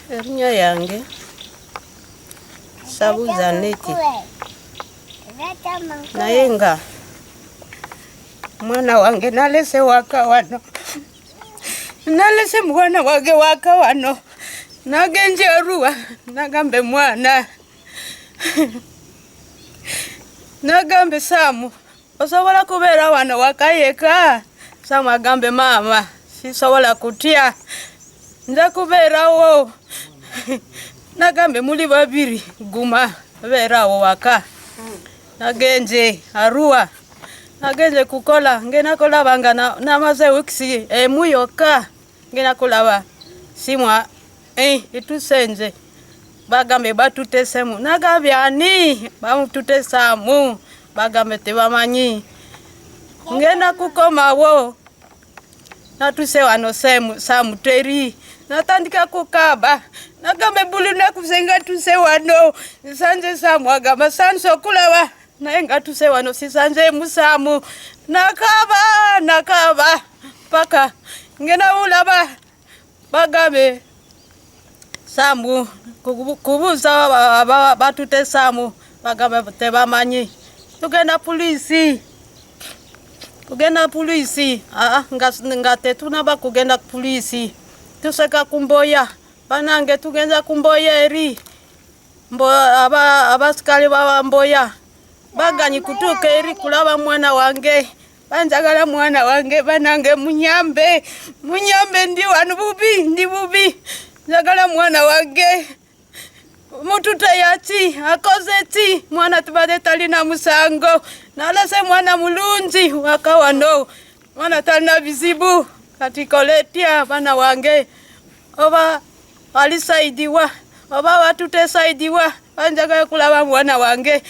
Erinnya yange Sabuza Neti. Naye nga mwana wange nalese waka wano. Nalese mwana wange waka wano. Nagenje Arua nagambe mwana. Nagambe Samu osobola kubeera wano wakayeka. Samu agambe mama sisobola kutya. Nza kubeerawo. Nagambe muli babiri guma beerawo waka. Nagenje Arua. Nagenje kukola ngena kulabanga namaze wiki emu yokka. Ngena kulaba simwa itusenze. Bagambe batutesemu. Nagambe ani bamututesaamu. Bagambe tebamanyi. Ngena kukomawo. Natuse wano Samu teri. Natandika kukaba. Nagambe bulu nakuzenga tuse wano. Sanje Samu agamba sanso kulaba. Naenga tuse wano sisanje Musamu. Nakaba. Paka. Ngena ulaba. Bagambe Samu. Kubuza batute Samu. Bagambe tebamanyi. Tugenda polisi. Kugenda polisi. Ngate tunaba kugenda polisi. Tuseka kumboya. Banange tugenza kumboya eri. Abasikali baba mboya. Baganyi kutuka eri kulaba mwana wange. Banjagala mwana wange banange munyambe. Munyambe ndi wanu bubi. Ndi bubi. Njagala mwana wange. Mututa yati. Akoze ti. Mwana tubade talina musango. Nalase mwana mulunzi waka wano. Mwana talina bizibu. Katikoletia bana wange. Oba walisaidiwa. Oba watute saidiwa. Banjagala kulaba mwana wange.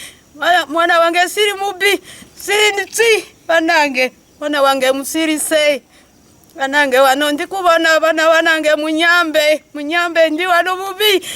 Mwana wange siri mubi. Siri nti. Banange. Mwana wange musiri se. Banange wano ndi kubona bana wanange munyambe. Munyambe ndi wano mubi.